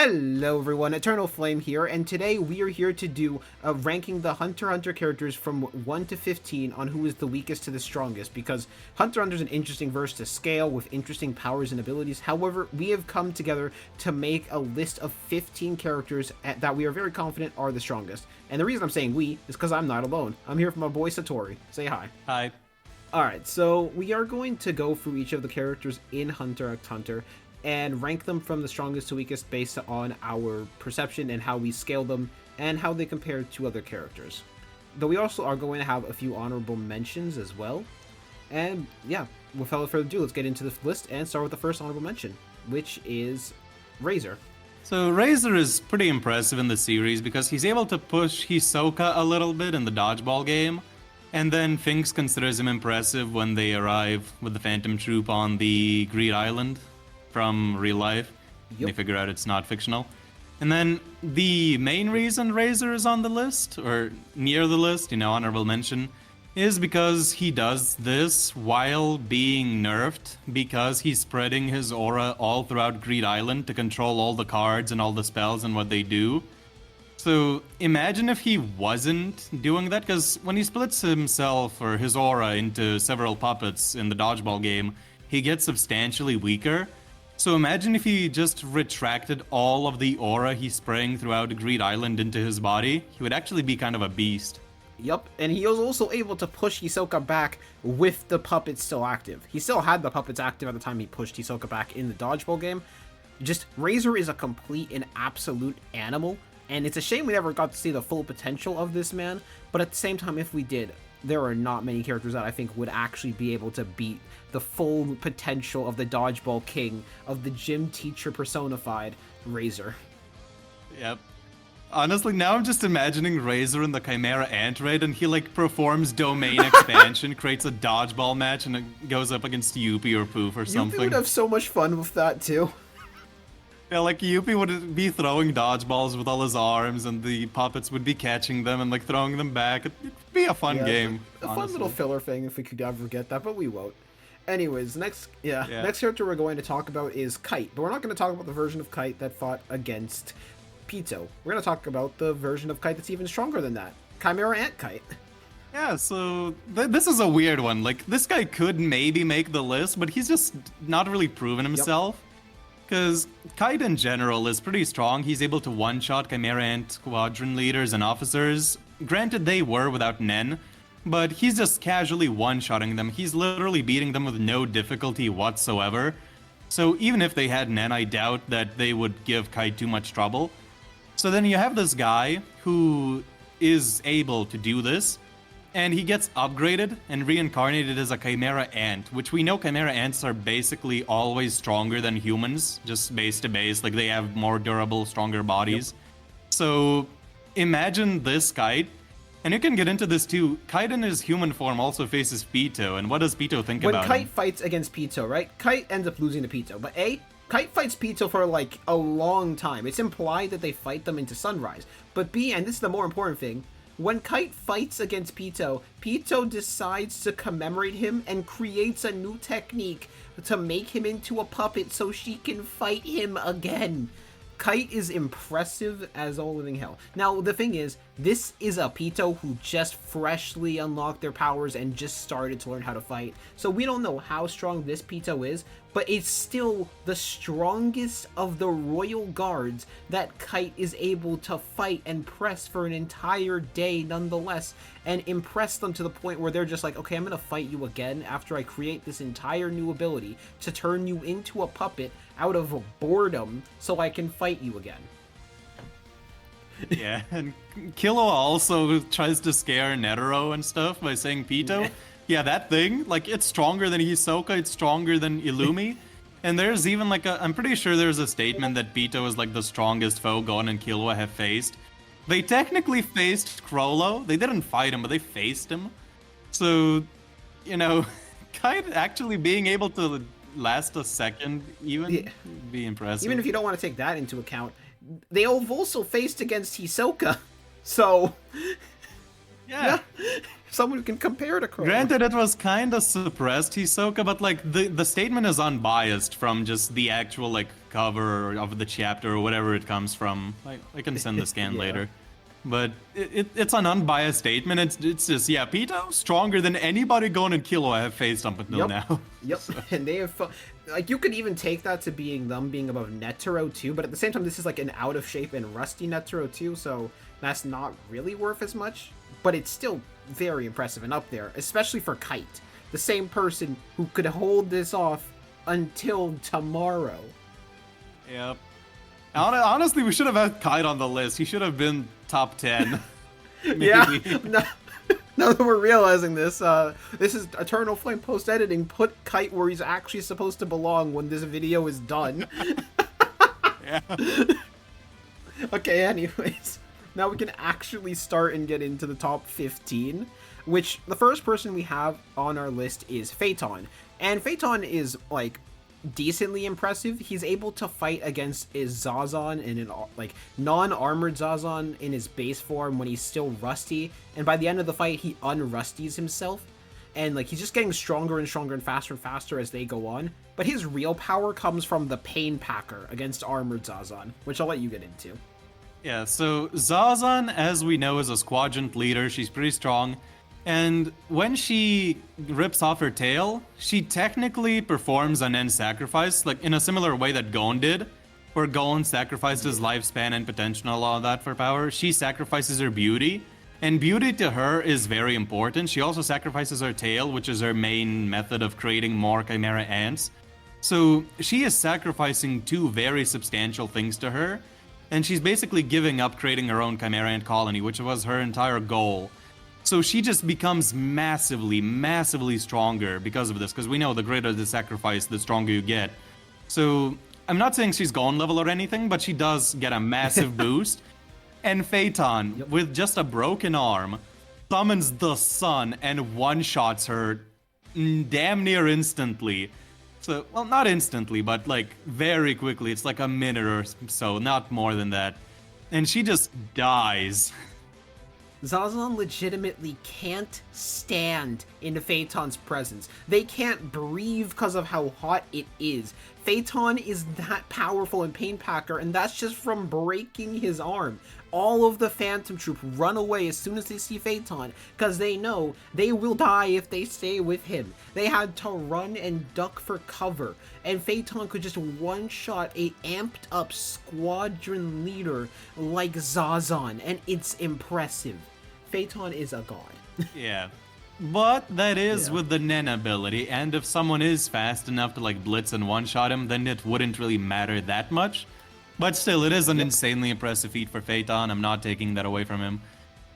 Hello everyone, Eternal Flame here, and today we are here to do ranking the Hunter x Hunter characters from 1 to 15 on who is the weakest to the strongest, because Hunter x Hunter is an interesting verse to scale with interesting powers and abilities. However, we have come together to make a list of 15 characters that we are very confident are the strongest. And the reason I'm saying we is because I'm not alone. I'm here with my boy Satori. Say hi. Hi. Alright, so we are going to go through each of the characters in Hunter x Hunter and rank them from the strongest to weakest based on our perception and how we scale them and how they compare to other characters. Though we also are going to have a few honorable mentions as well. And yeah, without further ado, let's get into the list and start with the first honorable mention, which is Razor. So Razor is pretty impressive in the series because he's able to push Hisoka a little bit in the dodgeball game, and then Finks considers him impressive when they arrive with the Phantom Troop on the Greed Island from real life. Yep. They figure out it's not fictional. And then the main reason Razor is on the list, or near the list, honorable mention, is because he does this while being nerfed, because he's spreading his aura all throughout Greed Island to control all the cards and all the spells and what they do. So imagine if he wasn't doing that, because when he splits himself or his aura into several puppets in the dodgeball game, he gets substantially weaker. So imagine if he just retracted all of the aura he's spraying throughout Greed Island into his body. He would actually be kind of a beast. Yup, and he was also able to push Hisoka back with the puppets still active. He still had the puppets active at the time he pushed Hisoka back in the dodgeball game. Just, Razor is a complete and absolute animal, and it's a shame we never got to see the full potential of this man, but at the same time, if we did, there are not many characters that I think would actually be able to beat the full potential of the dodgeball king, of the gym teacher personified Razor. Yep. Honestly, now I'm just imagining Razor in the Chimera Ant raid, and he performs domain expansion, creates a dodgeball match, and it goes up against Yuppie or Poof or something. Yuppie would have so much fun with that too. Yeah, Yuppie would be throwing dodgeballs with all his arms, and the puppets would be catching them and throwing them back. It'd be a fun game. A fun little filler thing if we could ever get that, but we won't. Anyways, next character we're going to talk about is Kite, but we're not going to talk about the version of Kite that fought against Pito. We're going to talk about the version of Kite that's even stronger than that, Chimera Ant Kite. Yeah, so this is a weird one. This guy could maybe make the list, but he's just not really proven himself. Because Kite in general is pretty strong. He's able to one-shot Chimera Ant squadron leaders and officers. Granted, they were without Nen, but he's just casually one-shotting them. He's literally beating them with no difficulty whatsoever. So even if they had Nen, I doubt that they would give Kite too much trouble. So then you have this guy who is able to do this, and he gets upgraded and reincarnated as a Chimera Ant, which we know Chimera Ants are basically always stronger than humans, just base to base. They have more durable, stronger bodies. Yep. So imagine this Kite, and you can get into this too. Kite in his human form also faces Pito, and what does Pito think about him? When Kite fights against Pito, right? Kite ends up losing to Pito, but Kite fights Pito for a long time. It's implied that they fight them into sunrise. But B, and this is the more important thing, when Kite fights against Pito, Pito decides to commemorate him and creates a new technique to make him into a puppet so she can fight him again. Kite is impressive as all living hell. Now, the thing is, this is a Pito who just freshly unlocked their powers and just started to learn how to fight. So we don't know how strong this Pito is, but it's still the strongest of the royal guards that Kite is able to fight and press for an entire day nonetheless, and impress them to the point where they're just like, okay, I'm gonna fight you again after I create this entire new ability to turn you into a puppet out of boredom so I can fight you again. Yeah, and Killua also tries to scare Netero and stuff by saying Pito. Yeah, that thing, it's stronger than Hisoka, it's stronger than Illumi. And there's even I'm pretty sure there's a statement that Pito is the strongest foe Gon and Killua have faced. They technically faced Crollo. They didn't fight him, but they faced him. So, Kite actually being able to last a second even be impressive. Even if you don't want to take that into account, they have also faced against Hisoka. So, yeah. Someone who can compare to Crowley. Granted, it was kind of suppressed, Hisoka, but like the statement is unbiased from just the actual like cover of the chapter or whatever it comes from. I can send the scan later. But it's an unbiased statement. It's just, yeah, Pito stronger than anybody Gon and Killua have faced up until now. Yep, so. And they have, like, you could even take that to being them being above Netero too, but at the same time, this is like an out of shape and rusty Netero too, so that's not really worth as much, but it's still very impressive and up there, especially for Kite, the same person who could hold this off until tomorrow. Yep. Honestly, we should have had Kite on the list. He should have been top 10. Yeah. Now that we're realizing this, this is Eternal Flame post-editing. Put Kite where he's actually supposed to belong when this video is done. Yeah. Okay, anyways. Now we can actually start and get into the top 15, which the first person we have on our list is Phaeton. And Phaeton is, like, decently impressive. He's able to fight against his Zazan in an like non-armored Zazan in his base form when he's still rusty, and by the end of the fight he unrusties himself, and like he's just getting stronger and stronger and faster as they go on. But his real power comes from the Pain Packer against armored Zazan, which I'll let you get into. Yeah, so Zazan, as we know, is a squadron leader. She's pretty strong. And when she rips off her tail, she technically performs an end sacrifice, like in a similar way that Gon did, where Gon sacrificed his lifespan and potential and all that for power. She sacrifices her beauty, and beauty to her is very important. She also sacrifices her tail, which is her main method of creating more Chimera ants. So she is sacrificing two very substantial things to her, and she's basically giving up creating her own Chimera ant colony, which was her entire goal. So she just becomes massively stronger because of this, because we know the greater the sacrifice, the stronger you get. So I'm not saying she's Gon level or anything, but she does get a massive boost. And Phaeton, with just a broken arm, summons the sun and one-shots her damn near instantly. So, well, not instantly, but like very quickly. It's like a minute or so, not more than that. And she just dies. Zazan legitimately can't stand in Phaeton's presence. They can't breathe because of how hot it is. Phaeton is that powerful in Pain Packer, and that's just from breaking his arm. All of the Phantom Troop run away as soon as they see Phaeton, because they know they will die if they stay with him. They had to run and duck for cover, and Phaeton could just one-shot a amped up squadron leader like Zazan, and it's impressive. Phaeton is a god. Yeah. But that is with the Nen ability, and if someone is fast enough to like blitz and one-shot him, then it wouldn't really matter that much. But still, it is an insanely impressive feat for Phaeton. I'm not taking that away from him.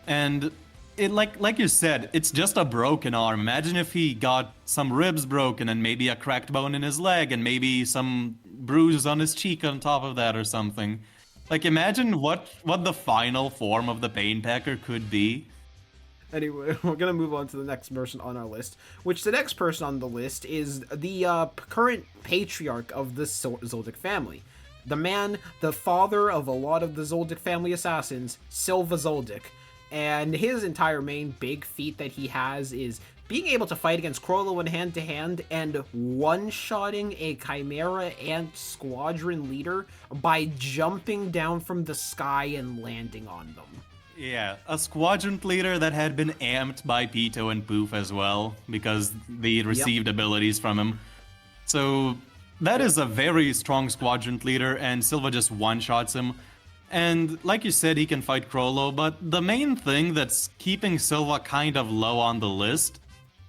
And it like you said, it's just a broken arm. Imagine if he got some ribs broken and maybe a cracked bone in his leg and maybe some bruises on his cheek on top of that or something. Like, imagine what the final form of the Pain Packer could be. Anyway, we're gonna move on to the next person on our list, which the next person on the list is the current patriarch of the Zoldyck family. The man, the father of a lot of the Zoldyck family assassins, Silva Zoldyck. And his entire main big feat that he has is being able to fight against Crollo in hand-to-hand and one-shotting a Chimera Ant squadron leader by jumping down from the sky and landing on them. Yeah, a squadron leader that had been amped by Pito and Poof as well, because they received abilities from him. So that is a very strong squadron leader, and Silva just one-shots him. And like you said, he can fight Crollo, but the main thing that's keeping Silva kind of low on the list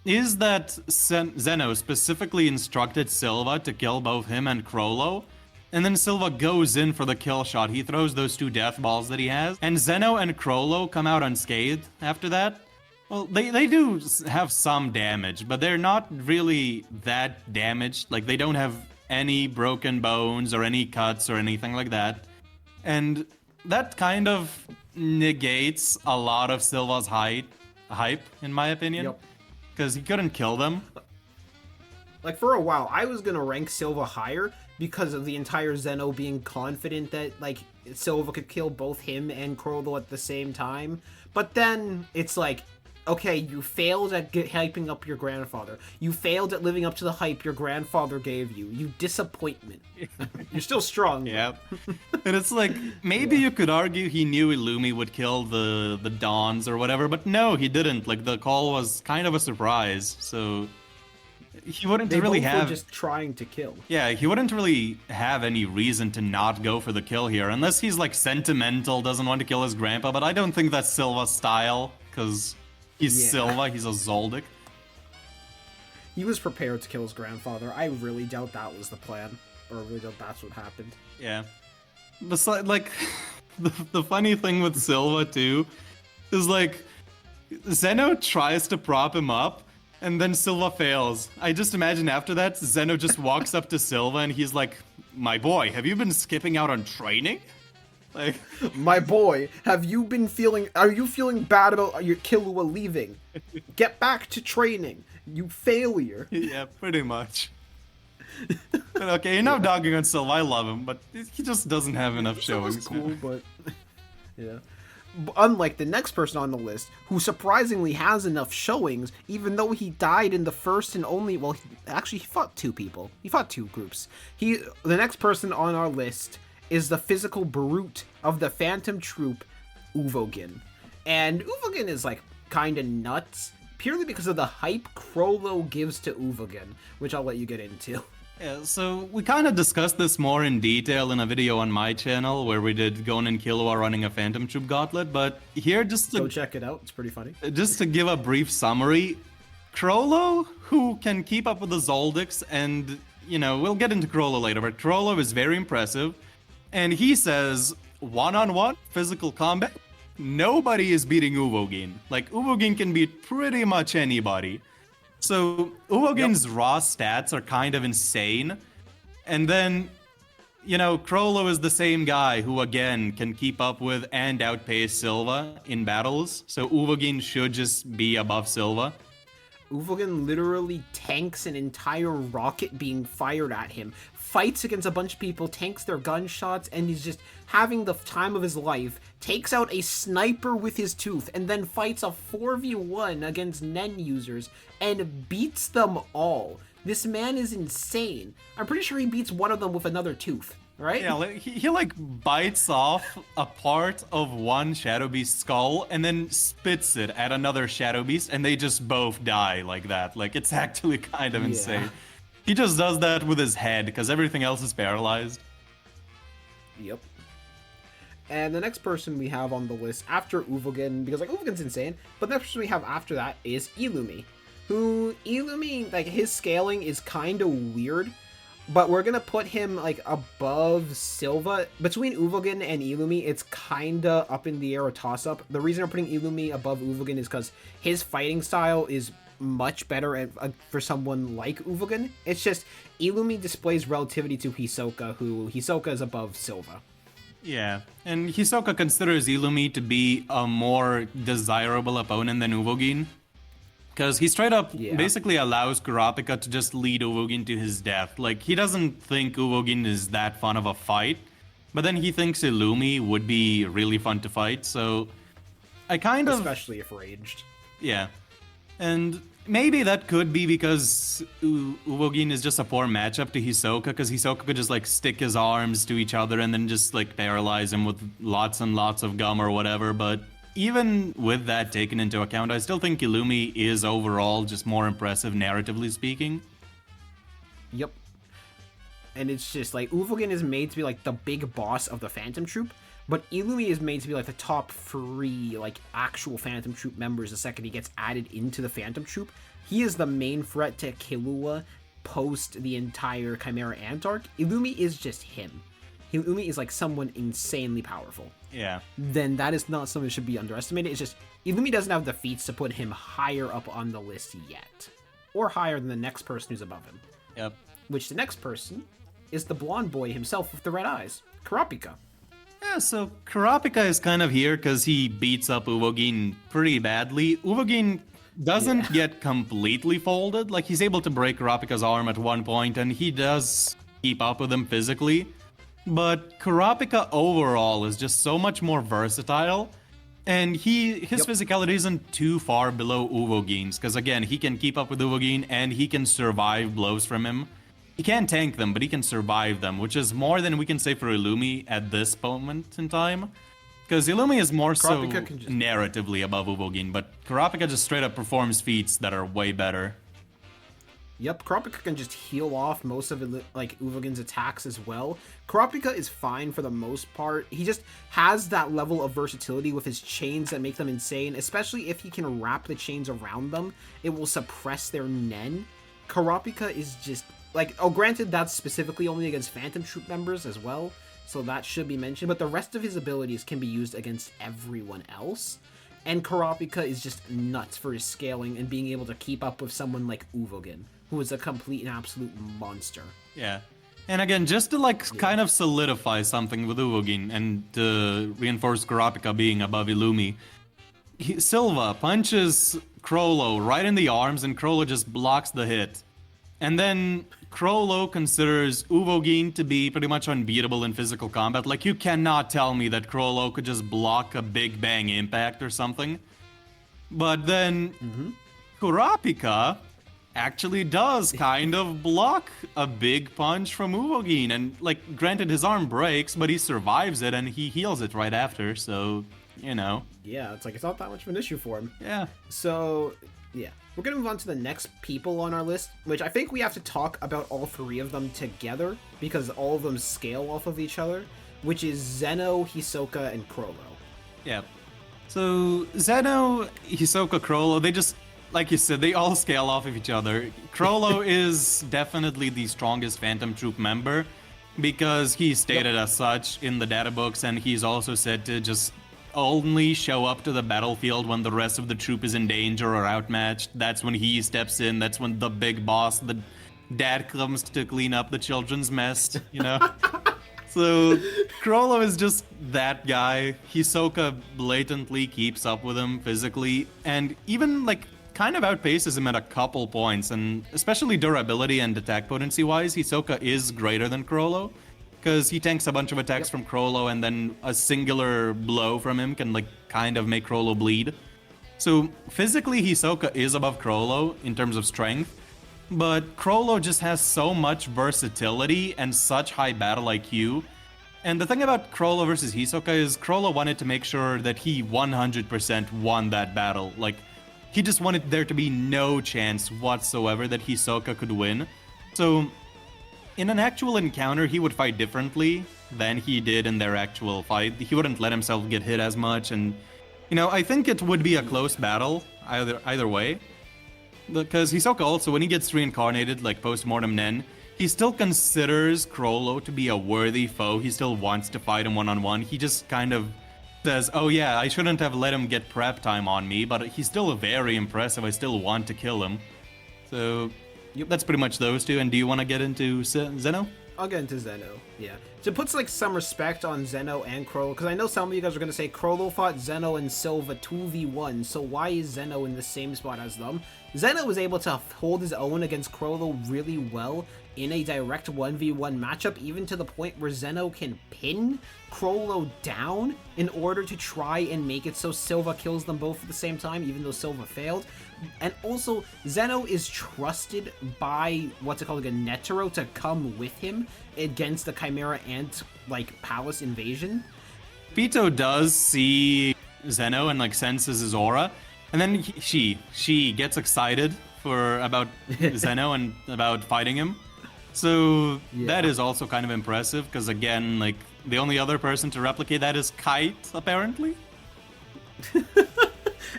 is that Zeno specifically instructed Silva to kill both him and Crollo, and then Silva goes in for the kill shot. He throws those two death balls that he has, and Zeno and Crollo come out unscathed after that. Well, they do have some damage, but they're not really that damaged. Like, they don't have any broken bones or any cuts or anything like that. And that kind of negates a lot of Silva's hype, in my opinion. Because he couldn't kill them. Like, for a while, I was gonna rank Silva higher because of the entire Zeno being confident that, like, Silva could kill both him and Crollo at the same time. But then, it's like, okay, you failed at hyping up your grandfather. You failed at living up to the hype your grandfather gave you. You disappointment. You're still strong. Yeah. And it's like, maybe you could argue he knew Illumi would kill the Dons or whatever, but no, he didn't. Like, the call was kind of a surprise, so he wouldn't They really both have... were just trying to kill. Yeah, he wouldn't really have any reason to not go for the kill here, unless he's, like, sentimental, doesn't want to kill his grandpa, but I don't think that's Silva's style, because he's Silva, he's a Zoldyck. He was prepared to kill his grandfather. I really doubt that was the plan, or really doubt that's what happened. Yeah. Besides, like, the funny thing with Silva, too, is, like, Zeno tries to prop him up, and then Silva fails. I just imagine after that, Zeno just walks up to Silva and he's like, "My boy, have you been skipping out on training?" Like, my boy, are you feeling bad about your Killua leaving? Get back to training, you failure. Yeah, pretty much. But okay, you're not dogging on Silva, I love him, but he just doesn't have enough showings. Cool, but yeah. Unlike the next person on the list, who surprisingly has enough showings, even though he died in the first and only, well, he fought two people. He fought two groups. The next person on our list is the physical brute of the Phantom Troop, Uvogin. And Uvogin is, like, kinda nuts, purely because of the hype Crollo gives to Uvogin, which I'll let you get into. Yeah, so we kind of discussed this more in detail in a video on my channel where we did Gon and Killua running a Phantom Troop gauntlet, but here just to... Go check it out, it's pretty funny. Just to give a brief summary, Crollo, who can keep up with the Zoldycks, and, you know, we'll get into Crollo later, but Crollo is very impressive, and he says, one-on-one physical combat, nobody is beating Uvogin. Like, Uvogin can beat pretty much anybody. So, Uvogin's raw stats are kind of insane. And then, you know, Crollo is the same guy who, again, can keep up with and outpace Silva in battles. So, Uvogin should just be above Silva. Uvogin literally tanks an entire rocket being fired at him, fights against a bunch of people, tanks their gunshots, and he's just having the time of his life, takes out a sniper with his tooth, and then fights a 4v1 against Nen users, and beats them all. This man is insane. I'm pretty sure he beats one of them with another tooth, right? Yeah, he like bites off a part of one Shadow Beast's skull and then spits it at another Shadow Beast, and they just both die like that. Like, it's actually kind of insane. He just does that with his head, because everything else is paralyzed. Yep. And the next person we have on the list after Uvogin, because, like, Uvogin's insane, but the next person we have after that is Illumi. Illumi, like, his scaling is kind of weird, but we're gonna put him, like, above Silva. Between Uvogin and Illumi, it's kinda up in the air, a toss-up. The reason I'm putting Illumi above Uvogin is because his fighting style is much better for someone like Uvogin. It's just, Illumi displays relativity to Hisoka, who Hisoka is above Silva. Yeah, and Hisoka considers Illumi to be a more desirable opponent than Uvogin. Because he straight up basically allows Kurapika to just lead Uvogin to his death. Like, he doesn't think Uvogin is that fun of a fight, but then he thinks Illumi would be really fun to fight, so I kind of... Especially if raged. Yeah. And maybe that could be because Uvogin is just a poor matchup to Hisoka, because Hisoka could just, like, stick his arms to each other and then just, like, paralyze him with lots and lots of gum or whatever, but even with that taken into account, I still think Illumi is overall just more impressive, narratively speaking. Yep. And it's just, like, Uvogin is made to be, like, the big boss of the Phantom Troop, but Illumi is made to be, like, the top 3, like, actual Phantom Troop members the second he gets added into the Phantom Troop. He is the main threat to Killua post the entire Chimera Ant arc. Illumi is just him. Illumi is, like, someone insanely powerful. Yeah. Then that is not something that should be underestimated. It's just, Illumi doesn't have the feats to put him higher up on the list yet. Or higher than the next person who's above him. Yep. Which the next person is the blonde boy himself with the red eyes, Kurapika. Yeah, so Kurapika is kind of here because he beats up Uvogin pretty badly. Uvogin doesn't get completely folded. Like, he's able to break Kurapika's arm at one point, and he does keep up with him physically. But Kurapika overall is just so much more versatile. And his Yep. physicality isn't too far below Uvogin's, because again, he can keep up with Uvogin and he can survive blows from him. He can't tank them, but he can survive them, which is more than we can say for Illumi at this moment in time. Because Illumi is more so Kurapika can just- narratively above Uvogin, but Kurapika just straight up performs feats that are way better. Yep, Kurapika can just heal off most of like Uvogin's attacks as well. Kurapika is fine for the most part. He just has that level of versatility with his chains that make them insane, especially if he can wrap the chains around them. It will suppress their Nen. Kurapika is just like, oh, granted that's specifically only against Phantom Troop members as well, so that should be mentioned, but the rest of his abilities can be used against everyone else. And Kurapika is just nuts for his scaling and being able to keep up with someone like Uvogin, who is a complete and absolute monster. Yeah. And again, just to kind of solidify something with Uvogin and to reinforce Kurapika being above Illumi, Silva punches Crollo right in the arms and Crollo just blocks the hit. And then Crollo considers Uvogin to be pretty much unbeatable in physical combat. Like, you cannot tell me that Crollo could just block a Big Bang Impact or something. But then Kurapika actually does kind of block a big punch from Uvogin. And, like, granted, his arm breaks, but he survives it and he heals it right after, so, you know. Yeah, it's like, it's not that much of an issue for him. Yeah. So, yeah. We're going to move on to the next people on our list, which I think we have to talk about all three of them together, because all of them scale off of each other, which is Zeno, Hisoka, and Crollo. Yeah. So, Zeno, Hisoka, Crollo, they just, like you said, they all scale off of each other. Crollo is definitely the strongest Phantom Troop member, because he's stated as such in the data books, and he's also said to just only show up to the battlefield when the rest of the troop is in danger or outmatched. That's when he steps in. That's when the big boss, the dad, comes to clean up the children's mess, you know? So, Crollo is just that guy. Hisoka blatantly keeps up with him physically, and even, like, kind of outpaces him at a couple points, and especially durability and attack potency-wise, Hisoka is greater than Crollo. Because he tanks a bunch of attacks from Crollo, and then a singular blow from him can, like, kind of make Crollo bleed. So, physically, Hisoka is above Crollo in terms of strength, but Crollo just has so much versatility and such high battle IQ. And the thing about Crollo versus Hisoka is Crollo wanted to make sure that he 100% won that battle. Like, he just wanted there to be no chance whatsoever that Hisoka could win. So, in an actual encounter, he would fight differently than he did in their actual fight. He wouldn't let himself get hit as much, and, you know, I think it would be a close battle either way. Because Hisoka also, when he gets reincarnated, like post-mortem Nen, he still considers Crollo to be a worthy foe. He still wants to fight him one-on-one. He just kind of says, oh yeah, I shouldn't have let him get prep time on me, but he's still very impressive. I still want to kill him. So, yep, that's pretty much those two. And do you want to get into Zeno? I'll get into Zeno, yeah. So it puts, like, some respect on Zeno and Crollo, because I know some of you guys are going to say Crollo fought Zeno and Silva 2v1, so why is Zeno in the same spot as them? Zeno was able to hold his own against Crollo really well in a direct 1v1 matchup, even to the point where Zeno can pin Crollo down in order to try and make it so Silva kills them both at the same time, even though Silva failed. And also, Zeno is trusted by, what's it called, like a Netero to come with him against the Chimera Ant, like, Palace invasion. Pito does see Zeno and, like, senses his aura, and then she gets excited about Zeno and about fighting him. So yeah, that is also kind of impressive, because again, like, the only other person to replicate that is Kite, apparently.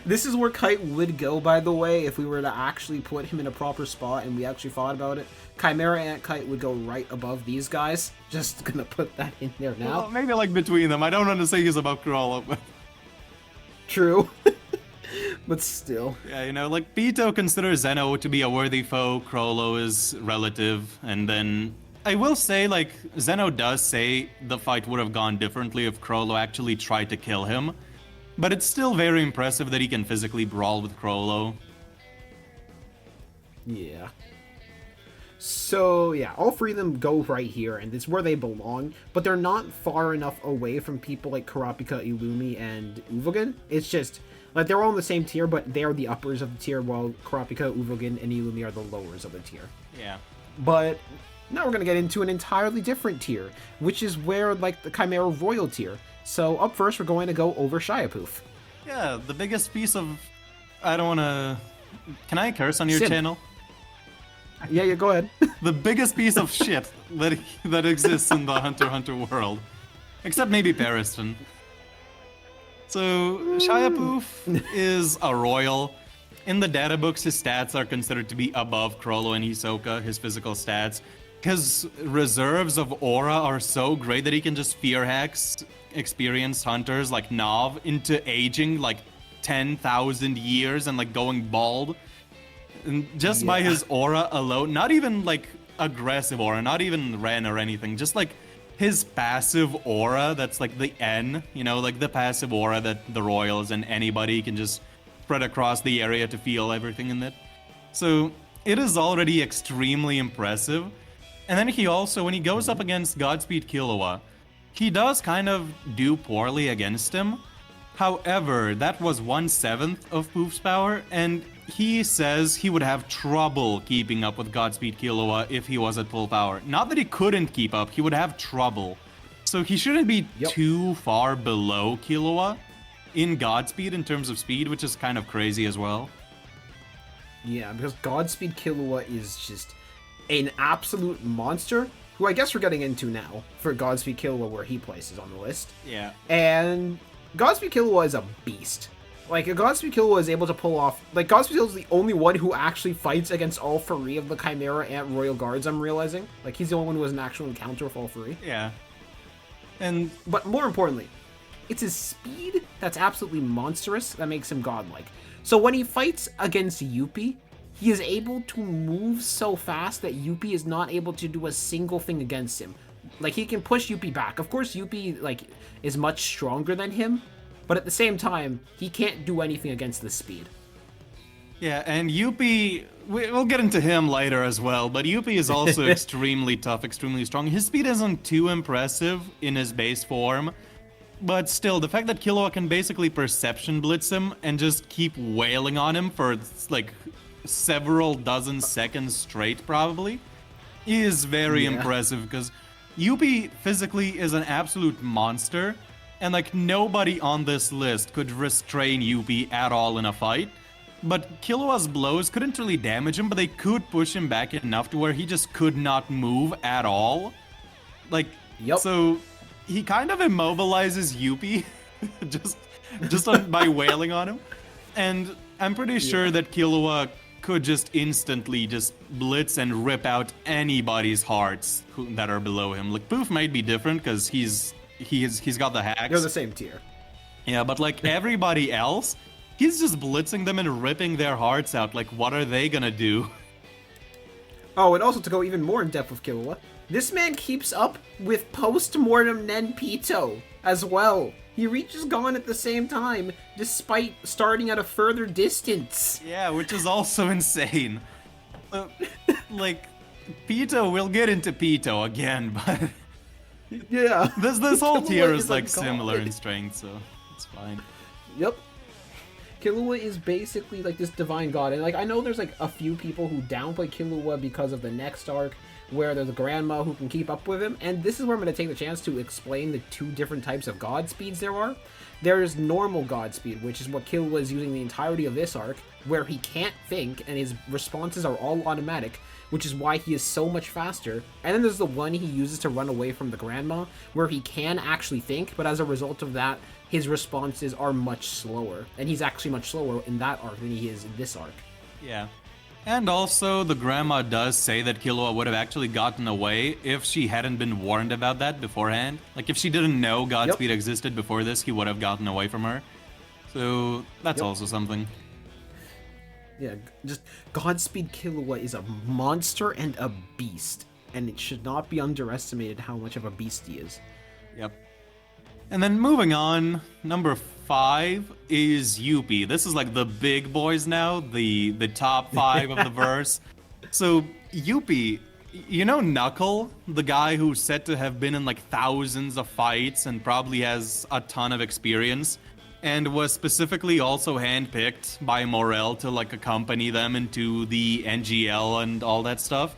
This is where Kite would go, by the way, if we were to actually put him in a proper spot and we actually thought about it. Chimera Ant Kite would go right above these guys. Just gonna put that in there now. Well, maybe, like, between them. I don't want to say he's above Crollo, but... True. But still. Yeah, you know, like, Pito considers Zeno to be a worthy foe, Crollo is relative, and then... I will say, like, Zeno does say the fight would have gone differently if Crollo actually tried to kill him. But it's still very impressive that he can physically brawl with Crollo. Yeah. So yeah, all three of them go right here, and it's where they belong. But they're not far enough away from people like Kurapika, Illumi, and Uvogen. It's just like they're all in the same tier, but they are the uppers of the tier, while Kurapika, Uvogen, and Illumi are the lowers of the tier. Yeah. But now we're gonna get into an entirely different tier, which is where like the Chimera Royal tier. So up first, we're going to go over Shiapoof. Yeah, the biggest piece of... I don't want to... Can I curse on your Sin. channel? Yeah, go ahead. The biggest piece of shit that exists in the Hunter x Hunter world. Except maybe Pariston. So, Shiapoof is a royal. In the data books, his stats are considered to be above Crollo and Hisoka, his physical stats. His reserves of aura are so great that he can just fear hex experienced hunters like Nav into aging like 10,000 years and like going bald. And just by his aura alone, not even like aggressive aura, not even Ren or anything, just like his passive aura that's like the N, you know, like the passive aura that the Royals and anybody can just spread across the area to feel everything in it. So it is already extremely impressive. And then he also, when he goes up against Godspeed Killua, he does kind of do poorly against him. However, that was 1/7 of Poof's power, and he says he would have trouble keeping up with Godspeed Killua if he was at full power. Not that he couldn't keep up, he would have trouble. So he shouldn't be too far below Killua in Godspeed in terms of speed, which is kind of crazy as well. Yeah, because Godspeed Killua is just an absolute monster, who I guess we're getting into now for Godspeed Killua, where he places on the list. Yeah. And Godspeed Killua is a beast. Like, Godspeed Killua is able to pull off... Like, Godspeed Killua is the only one who actually fights against all three of the Chimera and Royal Guards, I'm realizing. Like, he's the only one who has an actual encounter with all three. Yeah. And... But more importantly, it's his speed that's absolutely monstrous that makes him godlike. So when he fights against Yuppie, he is able to move so fast that Yuppie is not able to do a single thing against him. Like, he can push Yuppie back. Of course, Yuppie, like, is much stronger than him, but at the same time, he can't do anything against the speed. Yeah, and Yuppie, we'll get into him later as well, but Yuppie is also extremely tough, extremely strong. His speed isn't too impressive in his base form, but still, the fact that Killua can basically perception blitz him and just keep wailing on him for, like, several dozen seconds straight, probably, is very impressive, because Yuppie physically is an absolute monster, and like nobody on this list could restrain Yuppie at all in a fight. But Killua's blows couldn't really damage him, but they could push him back enough to where he just could not move at all. Like, so he kind of immobilizes Yuppie by wailing on him. And I'm pretty sure that Killua could just instantly just blitz and rip out anybody's hearts that are below him. Like, Poof might be different because he's got the hacks. They're the same tier. Yeah, but like everybody else, he's just blitzing them and ripping their hearts out. Like, what are they gonna do? Oh, and also to go even more in depth with Killua, this man keeps up with post-mortem Nenpito as well. He reaches Gon at the same time, despite starting at a further distance. Yeah, which is also insane. Like, Pito, we'll get into Pito again, but... Yeah. This whole tier is like similar in strength, so it's fine. Yep. Killua is basically like this divine god, and like I know there's like a few people who downplay Killua because of the next arc, where there's a grandma who can keep up with him, and this is where I'm going to take the chance to explain the two different types of god speeds there are. There's normal god speed, which is what Killua is using the entirety of this arc, where he can't think and his responses are all automatic, which is why he is so much faster. And then there's the one he uses to run away from the grandma, where he can actually think, but as a result of that, his responses are much slower. And he's actually much slower in that arc than he is in this arc. Yeah. And also, the grandma does say that Killua would have actually gotten away if she hadn't been warned about that beforehand. Like, if she didn't know Godspeed existed before this, he would have gotten away from her. So, that's also something. Yeah, just Godspeed Killua is a monster and a beast, and it should not be underestimated how much of a beast he is. Yep. And then moving on, number 5 is Yuppie. This is like the big boys now, the top 5 of the verse. So Yuppie You know Knuckle, the guy who's said to have been in like thousands of fights and probably has a ton of experience, and was specifically also handpicked by Morel to like accompany them into the NGL and all that stuff.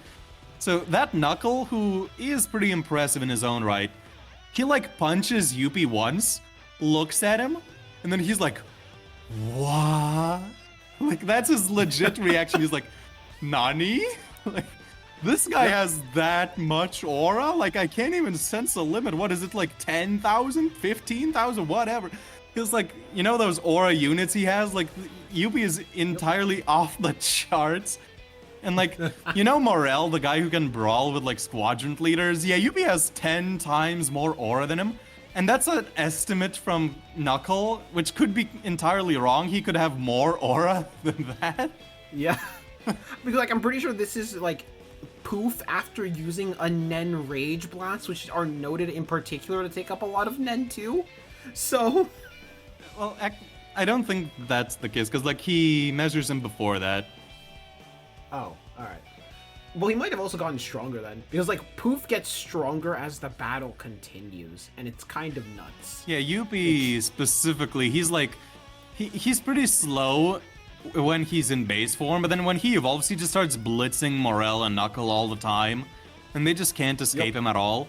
So that Knuckle, who is pretty impressive in his own right, he like punches Yuppie once, looks at him, and then he's like, "What?" Like that's his legit reaction. He's like, "Nani?" Like this guy has that much aura? Like I can't even sense a limit. What is it, like 10,000, 15,000, whatever? Because like, you know those aura units he has? Like Yuppie is entirely off the charts. And like, you know Morel, the guy who can brawl with like squadron leaders? Yeah, Yuppie has 10 times more aura than him. And that's an estimate from Knuckle, which could be entirely wrong. He could have more aura than that. Yeah. Because like I'm pretty sure this is like Poof after using a Nen Rage Blast, which are noted in particular to take up a lot of Nen too. So... Well, I don't think that's the case, because like he measures him before that. Oh, alright. Well, he might have also gotten stronger then, because like Poof gets stronger as the battle continues, and it's kind of nuts. Yeah, Yuppie specifically, he's like, he's pretty slow when he's in base form, but then when he evolves, he just starts blitzing Morel and Knuckle all the time, and they just can't escape him at all.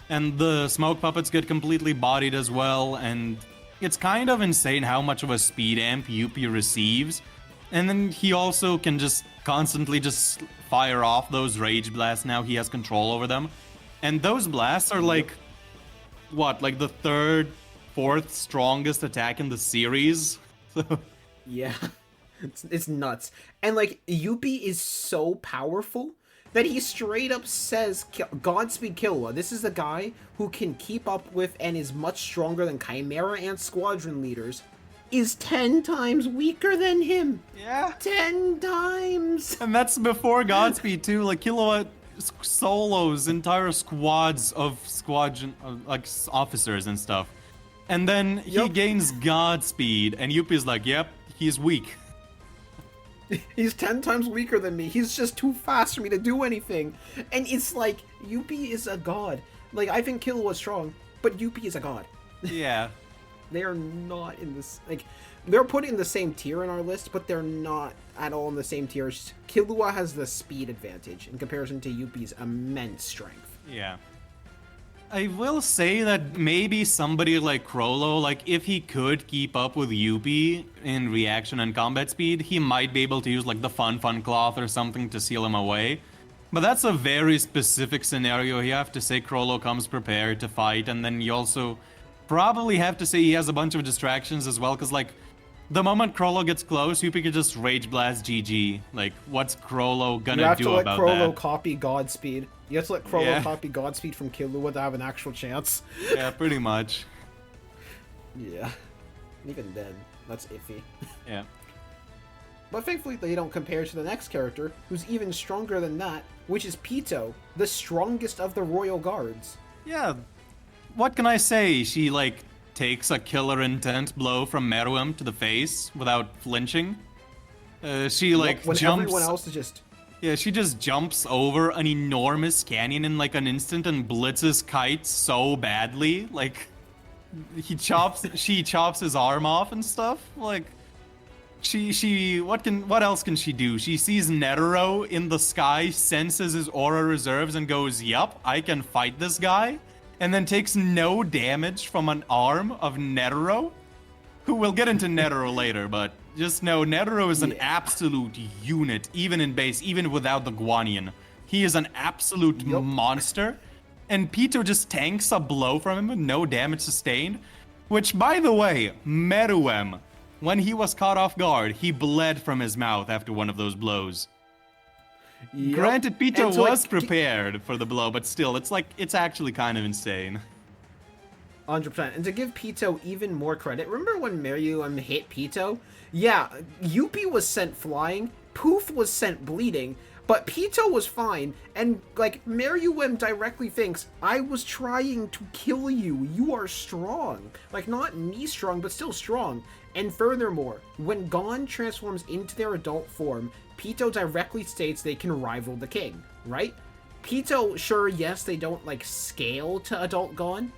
And the smoke puppets get completely bodied as well, and it's kind of insane how much of a speed amp Yuppie receives. And then he also can just constantly just fire off those rage blasts now. He has control over them. And those blasts are like, what, like the third, fourth strongest attack in the series? So... Yeah, it's nuts. And like, Yuppie is so powerful that he straight up says, Godspeed Killua. This is the guy who can keep up with and is much stronger than Chimera and Squadron leaders, is 10 times weaker than him. Yeah. 10 times. And that's before Godspeed too. Like Killua solos entire squads of squadron like officers and stuff. And then he gains Godspeed, and Yuppie's like, yep, he's weak. He's 10 times weaker than me. He's just too fast for me to do anything. And it's like, Yuppie is a god. Like, I think Killua is strong, but Yuppie is a god. Yeah. They are not in this, like, they're put in the same tier in our list, but they're not at all in the same tier. Killua has the speed advantage in comparison to Yuppie's immense strength. Yeah. I will say that maybe somebody like Crollo, like if he could keep up with Yuppie in reaction and combat speed, he might be able to use like the Fun Cloth or something to seal him away. But that's a very specific scenario. You have to say Crollo comes prepared to fight, and then you also probably have to say he has a bunch of distractions as well, because like the moment Crollo gets close, Yuppie could just Rage Blast GG. Like, what's Crollo gonna do about that? You have to let Crollo copy Godspeed. You have to let Crollo copy Godspeed from Killua to have an actual chance. Yeah, pretty much. Yeah. Even then, that's iffy. Yeah. But thankfully they don't compare to the next character, who's even stronger than that, which is Pito, the strongest of the Royal Guards. Yeah. What can I say? She, like, takes a killer intent blow from Meruem to the face without flinching. She, like, when jumps... everyone else is just... Yeah, she just jumps over an enormous canyon in, like, an instant and blitzes Kite so badly. Like, she chops his arm off and stuff. Like, what else can she do? She sees Netero in the sky, senses his aura reserves, and goes, yup, I can fight this guy. And then takes no damage from an arm of Netero, who we'll get into Netero later, but just know Netero is an absolute unit, even in base, even without the Guanian. He is an absolute monster, and Pito just tanks a blow from him with no damage sustained, which, by the way, Meruem, when he was caught off guard, he bled from his mouth after one of those blows. Granted, Pito was prepared for the blow, but still, it's actually kind of insane. 100%. And to give Pito even more credit, remember when Meruem hit Pito? Yeah, Yuppie was sent flying, Poof was sent bleeding, but Pito was fine, and, like, Meruem directly thinks, I was trying to kill you, you are strong. Like, not me strong, but still strong. And furthermore, when Gon transforms into their adult form, Pito directly states they can rival the king, right? Pito, sure, yes, they don't, like, scale to adult Gon.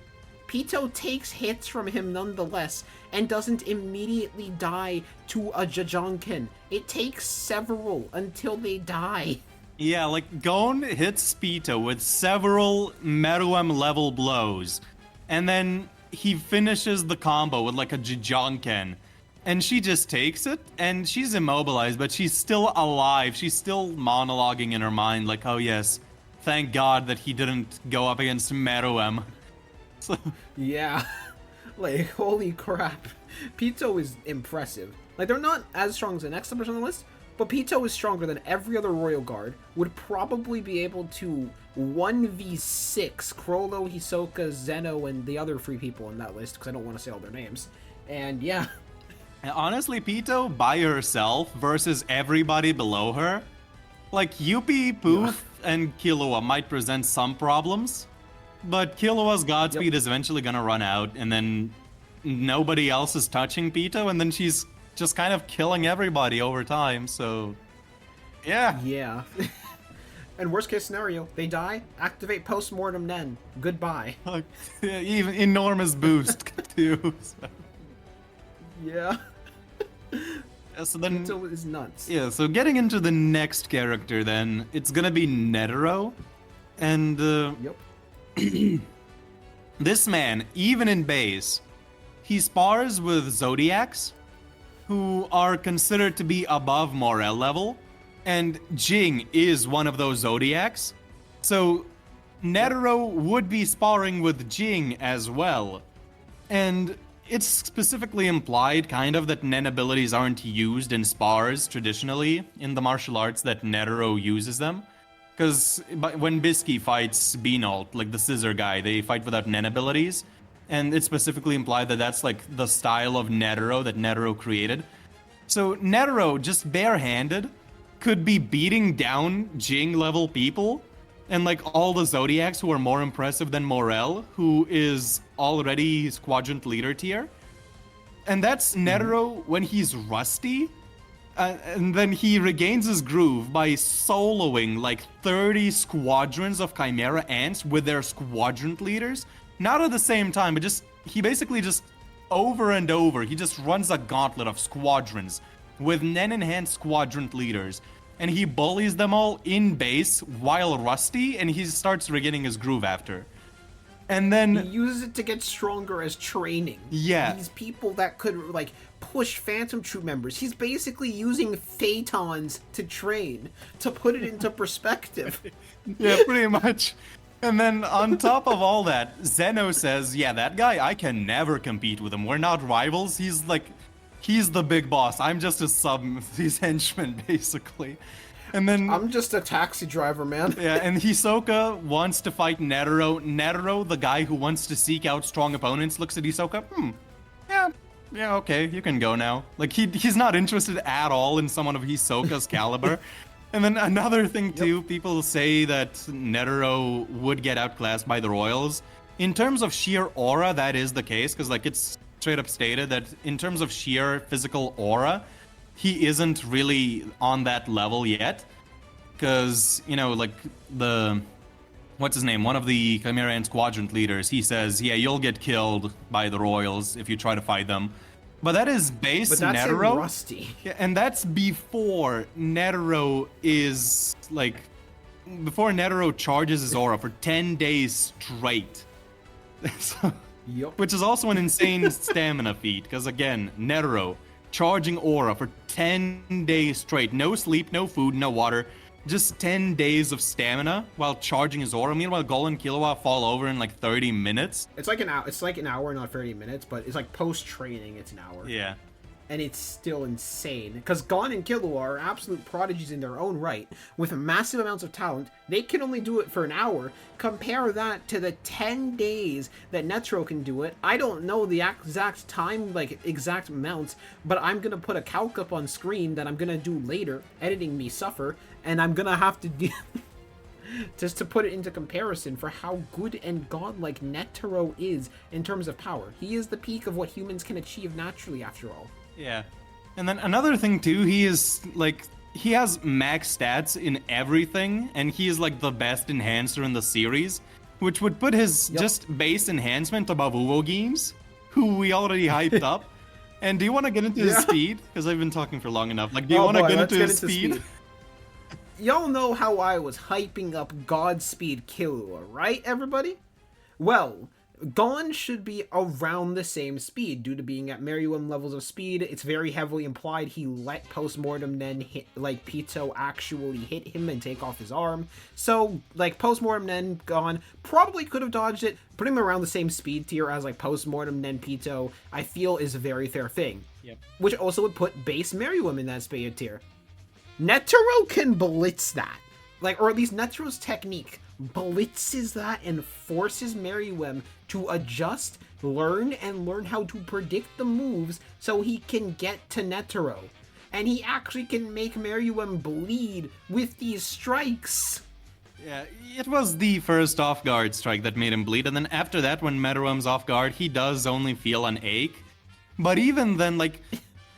Pito takes hits from him nonetheless, and doesn't immediately die to a Jajonkin. It takes several until they die. Yeah, like, Gon hits Pito with several Meruem level blows, and then he finishes the combo with, like, a Jijonken. And she just takes it, and she's immobilized, but she's still alive. She's still monologuing in her mind, like, oh yes, thank God that he didn't go up against Meruem. So, Yeah. Like, holy crap. Pito is impressive. Like, they're not as strong as the next numbers on the list, but Pito is stronger than every other Royal Guard, would probably be able to 1v6 Crollo, Hisoka, Zeno, and the other 3 people on that list, because I don't want to say all their names. And yeah. honestly, Pito, by herself versus everybody below her, like, Yuppie, Poof, and Killua might present some problems, but Killua's Godspeed is eventually gonna run out, and then nobody else is touching Pito, and then she's just kind of killing everybody over time, so... yeah. Yeah. And worst case scenario, they die, activate postmortem Nen. Goodbye. Even enormous boost, too. So. Yeah. So then... Pito is nuts. Yeah, so getting into the next character then, it's gonna be Netero, and... Yep. This man, even in base, he spars with Zodiacs, who are considered to be above Morel level, and Jing is one of those Zodiacs. So Netero would be sparring with Jing as well. And it's specifically implied, kind of, that Nen abilities aren't used in spars traditionally in the martial arts, that Netero uses them. Because when Bisky fights Beanolt, like the scissor guy, they fight without Nen abilities. And it's specifically implied that that's like the style of Netero that Netero created. So Netero, just barehanded, could be beating down Jing level people. And like all the Zodiacs who are more impressive than Morel, who is already Squadron Leader tier. And that's Netero when he's rusty. And then he regains his groove by soloing like 30 squadrons of Chimera Ants with their squadron leaders. Not at the same time, but he basically just over and over, he just runs a gauntlet of squadrons with Nen-enhanced squadron leaders. And he bullies them all in base while rusty, and he starts regaining his groove after. And then... he uses it to get stronger as training. Yeah. These people that could, like, push Phantom Troop members. He's basically using Phaetons to train, to put it into perspective. Yeah, pretty much. And then on top of all that, Zeno says, yeah, that guy, I can never compete with him. We're not rivals. He's the big boss. I'm just a sub, his henchman, basically. And then... I'm just a taxi driver, man. Yeah, and Hisoka wants to fight Netero. Netero, the guy who wants to seek out strong opponents, looks at Hisoka. Yeah, okay, you can go now. Like, he's not interested at all in someone of Hisoka's caliber. And then another thing, too, people say that Netero would get outclassed by the Royals. In terms of sheer aura, that is the case, because, like, it's straight up stated that in terms of sheer physical aura, he isn't really on that level yet. Because, you know, like, what's his name? One of the Chimera Ant Squadron leaders, he says, yeah, you'll get killed by the Royals if you try to fight them. But that is base but that's Netero. Rusty. Yeah, and that's before Netero is, like, before Netero charges his aura for 10 days straight. So, Yep. which is also an insane stamina feat, because again, Netero charging aura for 10 days straight. No sleep, no food, no water. Just 10 days of stamina while charging his aura. Meanwhile, Gol and Killua fall over in like 30 minutes. It's like an hour. It's like an hour, not 30 minutes, but it's like post-training, it's an hour. Yeah. And it's still insane. Because Gon and Killua are absolute prodigies in their own right, with massive amounts of talent. They can only do it for an hour. Compare that to the 10 days that Netero can do it. I don't know the exact time, like exact amounts, but I'm going to put a calc up on screen that I'm going to do later. Editing me suffer, and I'm going to have to do... just to put it into comparison for how good and godlike Netero is in terms of power. He is the peak of what humans can achieve naturally, after all. Yeah. And then another thing too, he is like he has max stats in everything, and he is like the best enhancer in the series, which would put his just base enhancement above Uwo Games, who we already hyped up. And do you want to get into his speed? Because I've been talking for long enough. Like, do you want to get into his speed? Y'all know how I was hyping up Godspeed Killua, right, everybody? Well, Gon should be around the same speed due to being at Meruem levels of speed. It's very heavily implied he let Postmortem Nen hit, like, Pito actually hit him and take off his arm. So, like, Postmortem Nen Gon probably could have dodged it. Putting him around the same speed tier as, like, Postmortem Nen Pito, I feel is a very fair thing. Yep. Which also would put base Meruem in that speed tier. Netero can blitz that. Like, or at least Netero's technique blitzes that and forces Meruem to adjust, learn how to predict the moves so he can get to Netero. And he actually can make Meruem bleed with these strikes. Yeah, it was the first off-guard strike that made him bleed, and then after that, when Meruem's off guard, he does only feel an ache. But even then, like,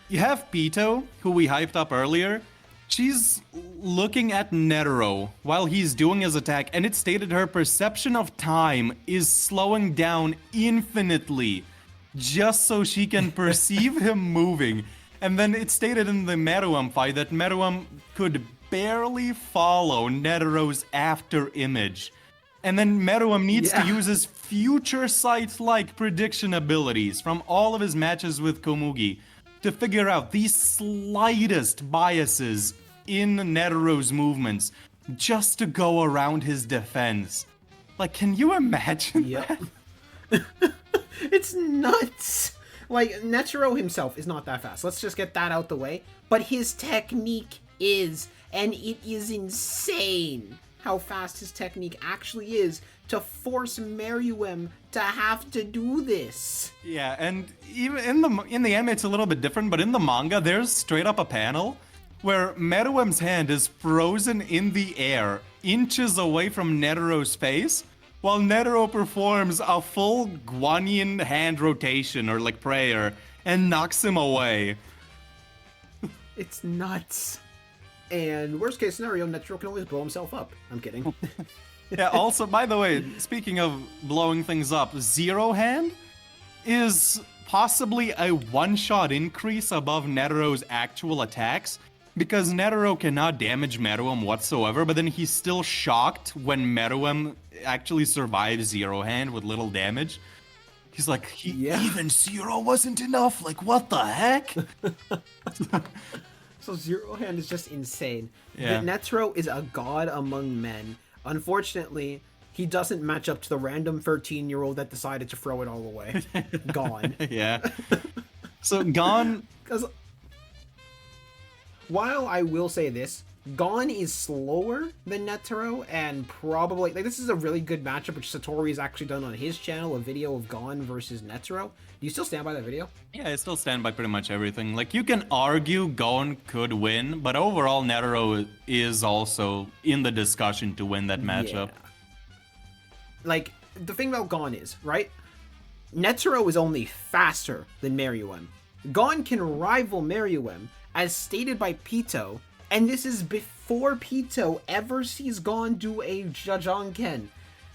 you have Pito, who we hyped up earlier. She's looking at Netero while he's doing his attack, and it stated her perception of time is slowing down infinitely just so she can perceive him moving. And then it stated in the Meruem fight that Meruem could barely follow Netero's after image. And then Meruem needs to use his future sight-like prediction abilities from all of his matches with Komugi to figure out the slightest biases in Netero's movements just to go around his defense. Like, can you imagine that? It's nuts! Like, Netero himself is not that fast. Let's just get that out the way. But his technique is, and it is insane how fast his technique actually is to force Meruem to have to do this. Yeah, and even in the anime it's a little bit different, but in the manga there's straight up a panel where Meruem's hand is frozen in the air, inches away from Netero's face, while Netero performs a full Guanyin hand rotation or like prayer and knocks him away. It's nuts. And worst case scenario, Netero can always blow himself up. I'm kidding. Yeah, also, by the way, speaking of blowing things up, Zero Hand is possibly a one-shot increase above Netero's actual attacks, because Netero cannot damage Meruem whatsoever, but then he's still shocked when Meruem actually survives Zero Hand with little damage. He's like, even Zero wasn't enough, like, what the heck? So Zero Hand is just insane. Yeah. Netero is a god among men. Unfortunately, he doesn't match up to the random 13-year-old that decided to throw it all away. Gone. Yeah. So Gon... Because while I will say this, Gon is slower than Netero, and probably... Like, this is a really good matchup, which Satori's actually done on his channel, a video of Gon versus Netero. Do you still stand by that video? Yeah, I still stand by pretty much everything. Like, you can argue Gon could win, but overall Netero is also in the discussion to win that matchup. Yeah. Like, the thing about Gon is, right? Netero is only faster than Meruem. Gon can rival Meruem, as stated by Pito, and this is before Pito ever sees Gon do a Jajanken.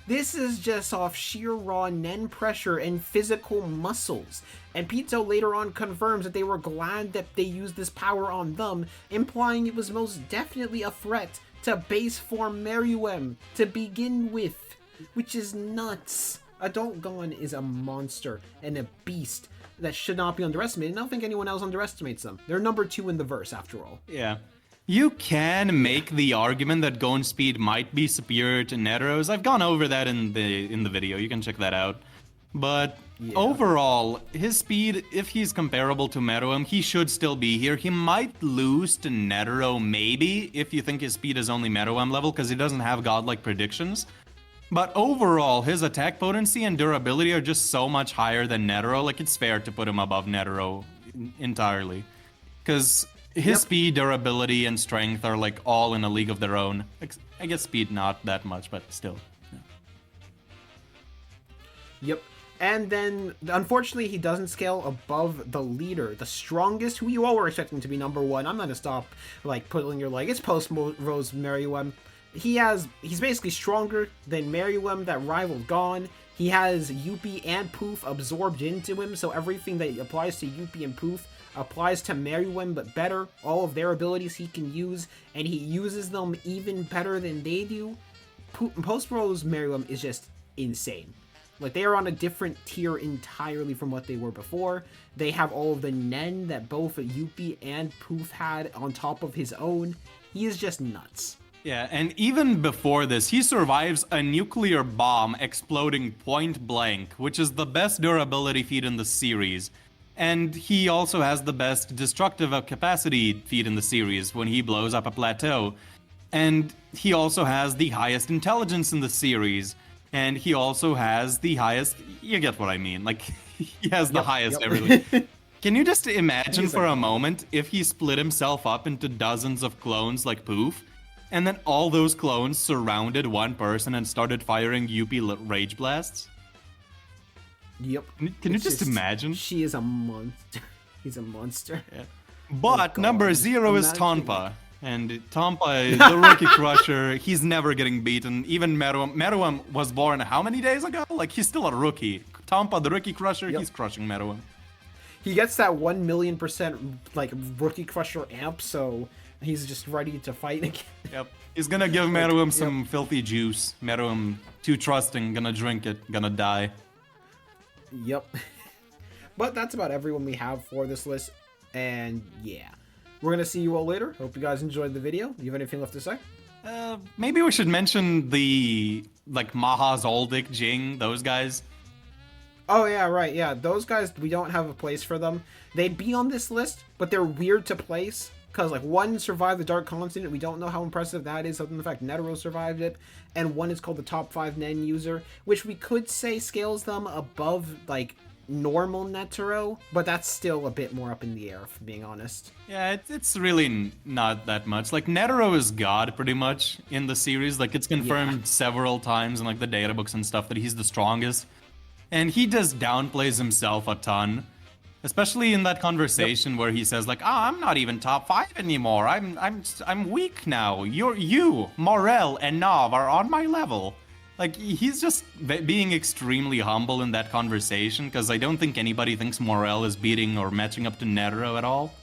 This is just off sheer raw Nen pressure and physical muscles. And Pito later on confirms that they were glad that they used this power on them, implying it was most definitely a threat to base form Meruem to begin with. Which is nuts. Adult Gon is a monster and a beast that should not be underestimated. I don't think anyone else underestimates them. They're number 2 in the verse, after all. Yeah. You can make the argument that Gon's speed might be superior to Netero's. I've gone over that in the video. You can check that out. But overall, his speed, if he's comparable to Meruem, he should still be here. He might lose to Netero, maybe, if you think his speed is only Meruem level, because he doesn't have godlike predictions. But overall, his attack potency and durability are just so much higher than Netero. Like, it's fair to put him above Netero entirely. Because his speed, durability, and strength are, like, all in a league of their own. I guess speed not that much, but still. Yep. And then, unfortunately, he doesn't scale above the leader, the strongest, who you all were expecting to be number 1. I'm gonna stop, like, pulling your leg. It's post-Rose Merriwem. He's basically stronger than Merriwem, that rival gone. He has Yuppie and Poof absorbed into him, so everything that applies to Yuppie and Poof applies to Merriwem, but better. All of their abilities he can use, and he uses them even better than they do. Post-Rose Merriwem is just insane. Like, they are on a different tier entirely from what they were before. They have all of the Nen that both Yuppie and Poof had on top of his own. He is just nuts. Yeah, and even before this, he survives a nuclear bomb exploding point blank, which is the best durability feat in the series. And he also has the best destructive capacity feat in the series when he blows up a plateau. And he also has the highest intelligence in the series. And he also has the highest... You get what I mean. Like, he has the highest everything. Can you just imagine for a moment if he split himself up into dozens of clones like Poof, and then all those clones surrounded one person and started firing Yuppie Rage Blasts? Yep. Can you just imagine? She is a monster. He's a monster. Yeah. But number 0 is Tonpa. And Tonpa, the Rookie Crusher, he's never getting beaten. Even Meruem was born how many days ago? Like, he's still a rookie. Tonpa, the Rookie Crusher, he's crushing Meruem. He gets that 1,000,000%, like, Rookie Crusher amp, so he's just ready to fight again. Yep. He's gonna give Meruem some filthy juice. Meruem, too trusting, gonna drink it, gonna die. Yep. But that's about everyone we have for this list, and yeah. We're gonna see you all later. Hope you guys enjoyed the video. You have anything left to say? Maybe we should mention the, like, Maha, Zoldyck, Jing, those guys. Oh, yeah, right, yeah. Those guys, we don't have a place for them. They'd be on this list, but they're weird to place. Because, like, one survived the Dark Continent. We don't know how impressive that is, other than the fact Netero survived it. And one is called the top 5 Nen user, which we could say scales them above, like, normal Netero, but that's still a bit more up in the air, if I'm being honest. Yeah, it's really not that much. Like, Netero is God, pretty much, in the series. Like, it's confirmed several times in, like, the data books and stuff that he's the strongest. And he just downplays himself a ton. Especially in that conversation where he says, like, I'm not even top 5 anymore. I'm weak now. You, Morel, and Nav are on my level. Like, he's just being extremely humble in that conversation, because I don't think anybody thinks Morel is beating or matching up to Netero at all.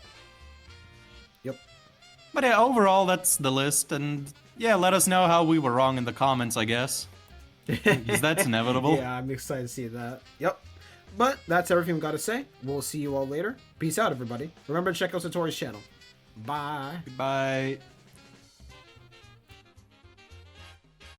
Yep. But yeah, overall, that's the list, and yeah, let us know how we were wrong in the comments, I guess. Because that's inevitable. Yeah, I'm excited to see that. Yep. But that's everything we got to say. We'll see you all later. Peace out, everybody. Remember to check out Satori's channel. Bye. Goodbye.